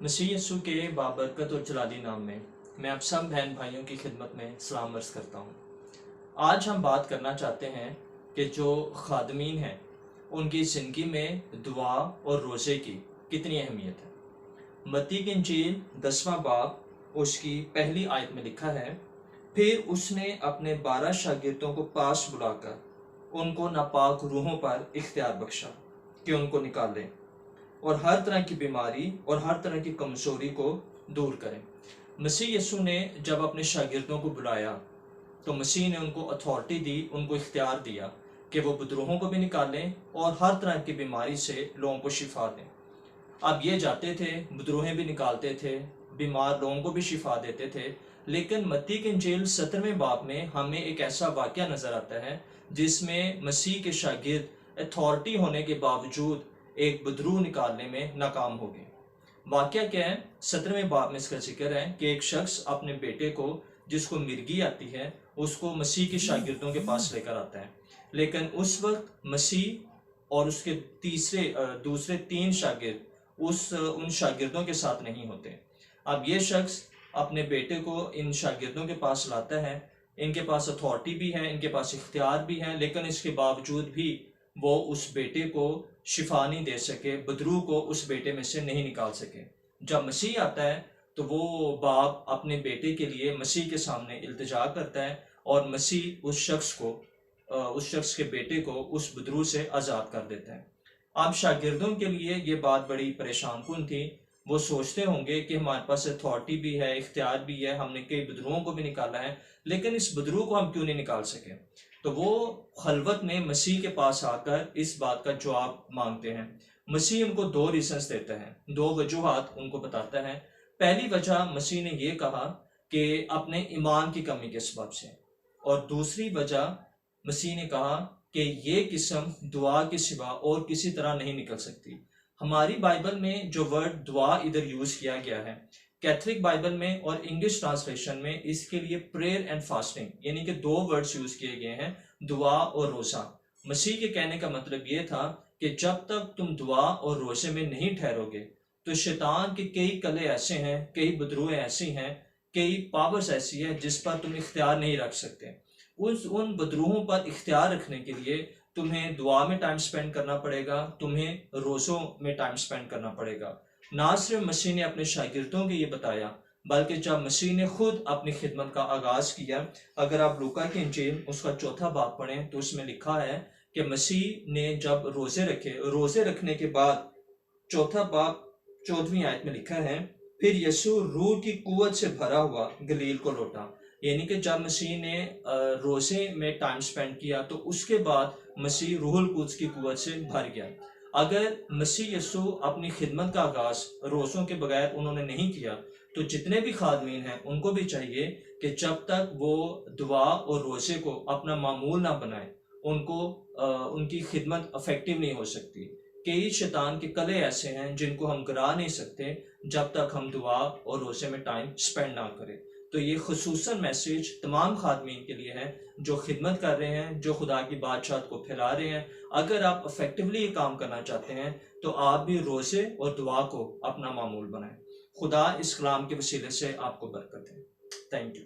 मसीह यीशु के बाबरकत और जलाली नाम में मैं आप सब बहन भाइयों की खिदमत में सलाम अर्ज़ करता हूँ। आज हम बात करना चाहते हैं कि जो खादमीन हैं उनकी ज़िंदगी में दुआ और रोज़े की कितनी अहमियत है। मत्ती की इंजील 10वां बाब उसकी पहली आयत में लिखा है, फिर उसने अपने 12 शागिर्दों को पास बुलाकर उनको नापाक रूहों पर इख्तियार बख्शा कि उनको निकाल लें और हर तरह की बीमारी और हर तरह की कमजोरी को दूर करें। मसीह यीशु ने जब अपने शागिर्दों को बुलाया तो मसीह ने उनको अथॉरिटी दी, उनको इख्तियार दिया कि वो बदरूहों को भी निकालें और हर तरह की बीमारी से लोगों को शिफा दें। अब ये जाते थे, बदरूहें भी निकालते थे, बीमार लोगों को भी शिफा देते थे। लेकिन मत्ती की इंजील 17वें बाब में हमें एक ऐसा वाक़या नज़र आता है जिसमें मसीह के शागिर्द अथॉरिटी होने के बावजूद एक बदरूह निकालने में नाकाम हो गए। वाक़या क्या है? 17वें बाब में इसका जिक्र है कि एक शख्स अपने बेटे को, जिसको मिर्गी आती है, उसको मसीह के शागिर्दों के पास लेकर आता है। लेकिन उस वक्त मसीह और उसके दूसरे 3 शागिर्द उन शागिर्दों के साथ नहीं होते। अब ये शख्स अपने बेटे को इन शागिर्दों के पास लाता है। इनके पास अथॉरिटी भी है, इनके पास इख्तियार भी है, लेकिन इसके बावजूद भी वो उस बेटे को शिफा नहीं दे सके, बदरूह को उस बेटे में से नहीं निकाल सके। जब मसीह आता है तो वो बाप अपने बेटे के लिए मसीह के सामने इल्तिजा करता है और मसीह उस शख्स के बेटे को उस बदरूह से आज़ाद कर देता है। अब शागिर्दों के लिए ये बात बड़ी परेशान कुन थी। वो सोचते होंगे कि हमारे पास अथॉरिटी भी है, इख्तियार भी है, हमने कई बदरूहों को भी निकाला है, लेकिन इस बदरूह को हम क्यों नहीं निकाल सके। तो वो खलवत में मसीह के पास आकर इस बात का जवाब मांगते हैं। मसीह उनको 2 रीजंस देता है, 2 वजूहात उनको बताता है। पहली वजह मसीह ने ये कहा कि अपने ईमान की कमी के सबब से, और दूसरी वजह मसीह ने कहा कि ये किस्म दुआ के सिवा और किसी तरह नहीं निकल सकती। हमारी बाइबल में जो वर्ड दुआ इधर यूज किया गया है, कैथलिक बाइबल में और इंग्लिश ट्रांसलेशन में इसके लिए प्रेयर एंड फास्टिंग यानी कि 2 वर्ड्स यूज किए गए हैं, दुआ और रोज़ा। मसीह के कहने का मतलब ये था कि जब तक तुम दुआ और रोज़े में नहीं ठहरोगे तो शैतान के कई कले ऐसे हैं, कई बदरूहें ऐसी हैं, कई पावर्स ऐसी हैं जिस पर तुम इख्तियार नहीं रख सकते। उन बदरूहों पर इख्तियार रखने के लिए तुम्हें दुआ में टाइम स्पेंड करना पड़ेगा, तुम्हें रोज़ों में टाइम स्पेंड करना पड़ेगा। ना सिर्फ मसीह ने अपने शागिर्दों को ये बताया, बल्कि जब मसीह ने खुद अपनी खिदमत का आगाज़ किया, अगर आप लूका की इंजील उसका 4था बाब पढ़ें तो उसमें लिखा है कि मसीह ने जब रोज़े रखने के बाद 4था बाब 14वीं आयत में लिखा है, फिर यीशु रूह की कुव्वत से भरा हुआ गलील को लौटा। यानी कि जब मसीह ने रोज़े में टाइम स्पेंड किया तो उसके बाद मसीह रूहुल कुद्स की कुव्वत से भर गया। अगर मसीह यीशु अपनी खिदमत का आगाज़ रोज़ों के बगैर उन्होंने नहीं किया तो जितने भी खादमीन हैं उनको भी चाहिए कि जब तक वो दुआ और रोज़े को अपना मामूल ना बनाए, उनकी खिदमत इफेक्टिव नहीं हो सकती। कई शैतान के कले ऐसे हैं जिनको हम गिरा नहीं सकते जब तक हम दुआ और रोज़े में टाइम स्पेंड ना करें। तो ये खुसूसन मैसेज तमाम खादमीन के लिए है जो खिदमत कर रहे हैं, जो खुदा की बादशाहत को फैला रहे हैं। अगर आप इफेक्टिवली ये काम करना चाहते हैं तो आप भी रोज़े और दुआ को अपना मामूल बनाएं। खुदा इस कलाम के वसीले से आपको बरकत है। Thank you.